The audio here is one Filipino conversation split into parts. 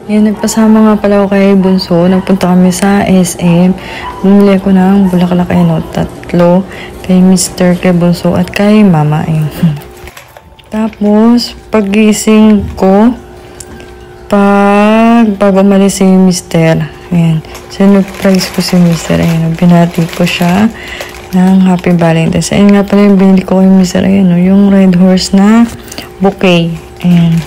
Yan, nagpasama nga pala ako kay Bunso. Nagpunta kami sa SM. Bumili ko ng bulaklak tatlo. Kay Mr., kay Bunso, at kay Mama. Ayun. Tapos, pagising ko, bago umalis si Mr. Ayan. Sinurprise ko si Mr. Ayan. Binati ko siya ng Happy Valentine's. Ayan nga pala yung binili ko kay Mr. Ayan, no? Yung red horse na bouquet. Ayan.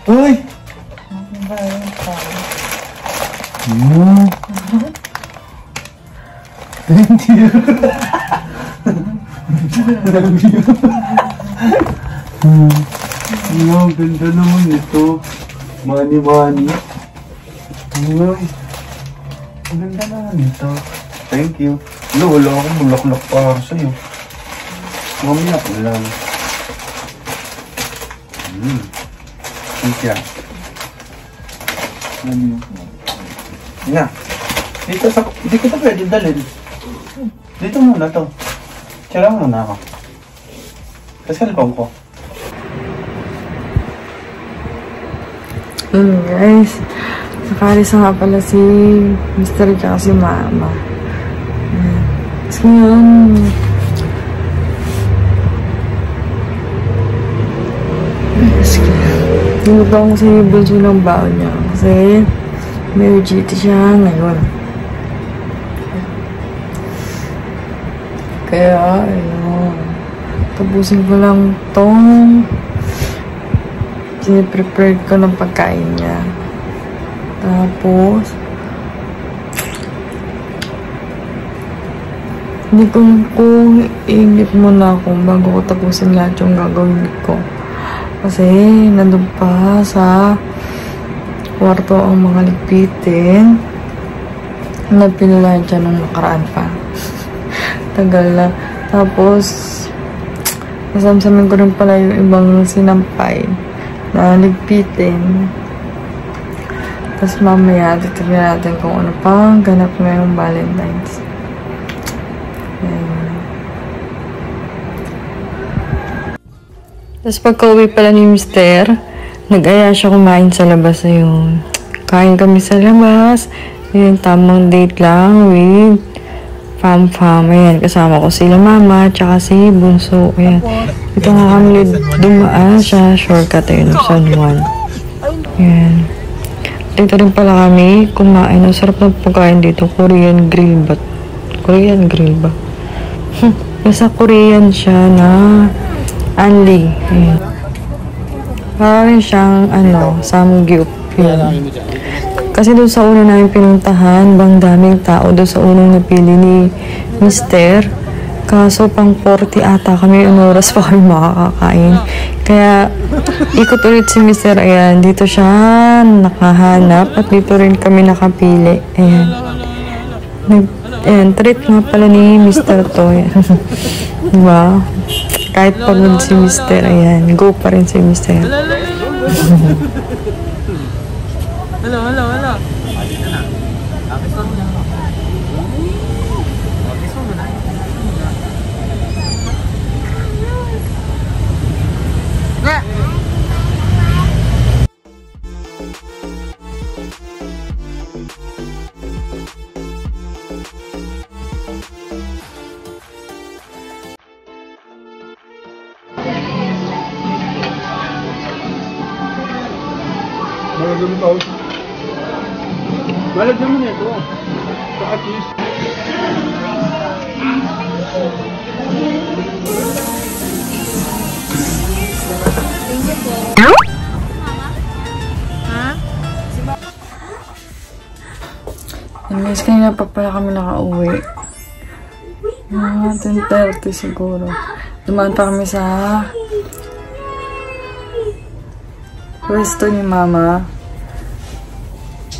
Uy! Thank you. Ang ganda naman ito. Money. Uy. Ang ganda naman ito. Thank you. Wala akong bulaklak para sa'yo. Mamaya ko lang. Thank you. Nga. Hindi ko ito pwede dalhin. Dito muna to. Tira muna ako. Sa cellphone ko. Guys. Nakalis nga pala si Mr. at si Mama. Tapos ngayon, hinubang ko si Bunso ng baon niya. Kasi may UGT siya ngayon. Kaya, ayun. Tapusin ko lang tong siniprepared ko ng pagkain niya. Tapos, hindi ko kung iinip muna ako bago ko tapusin lahat yung gagawin ko. Kasi, nandun pa sa kwarto ang mga ligpitin na pinulahan siya nung nakaraan pa. Tagal na. Tapos, nasamsamin ko rin pala yung ibang sinampay na ligpitin. Tapos mamaya, titignan natin kung ano pang ganap ngayong Valentine's. Tapos pagka-uwi pala ni Mr., nag-aya siya kumain sa labas. Ayun. Kain kami sa labas. Ayun, tamang date lang with fam. Ayan, kasama ko sila Mama, tsaka si Bunso. Ayan. Ito nga kami dumaan sa shortcut. Ayun, San Juan. Ayan. Dito rin pala kami kumain. Ang sarap ng pagkain dito. Korean grill ba? Korean grill ba? Nasa Korean siya na Anli. Ayan. Parang siyang, samgyup. Ayan. Kasi doon sa una namin pinuntahan, bang daming tao doon sa unang napili ni Mr. Kaso pang 40 ata kami, oras pa kami makakakain. Kaya, ikot ulit si Mr. Ayan, dito siya nakahanap at dito rin kami nakapili. Ayan. Ayan, treat nga pala ni Mr. to. Diba? Kahit pagod si Mr. Ayan, go pa rin si Mr. Hello. Malag naman ito. So at least. Guys, kanina pa pala kami nakauwi. 10:30 siguro. Dumaan pa kami sa pwesto ni Mama.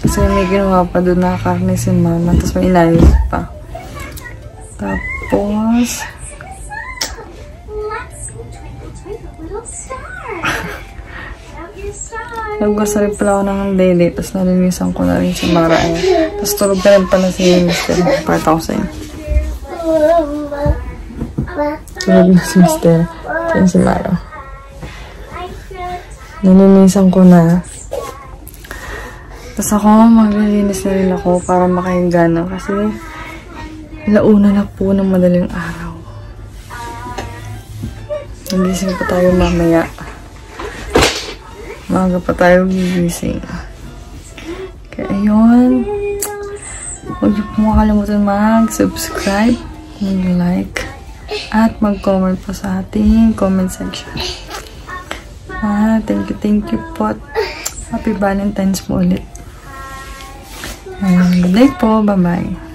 Kasi may ginawa pa doon na karne si Mama. Tapos may inayos pa. Tapos Nagkasarip pala ako ng dede, tapos nalinisan ko na rin si Mara. Tapos tulog na rin pala si Mr. Part ako sa'yo. Tulog na si Mr. Yan si Mara. Nalinisan ko na. Tapos ako, maglilinis na rin ako para makahinga na kasi launa na po ng madaling araw. Nagising pa tayo mamaya. Maaga pa tayo gigising. Kaya ayun. Huwag niyo po makalimutan mag-subscribe, mag-like, at mag-comment po sa ating comment section. Thank you po. Happy Valentine's po ulit. Good day po. Bye-bye.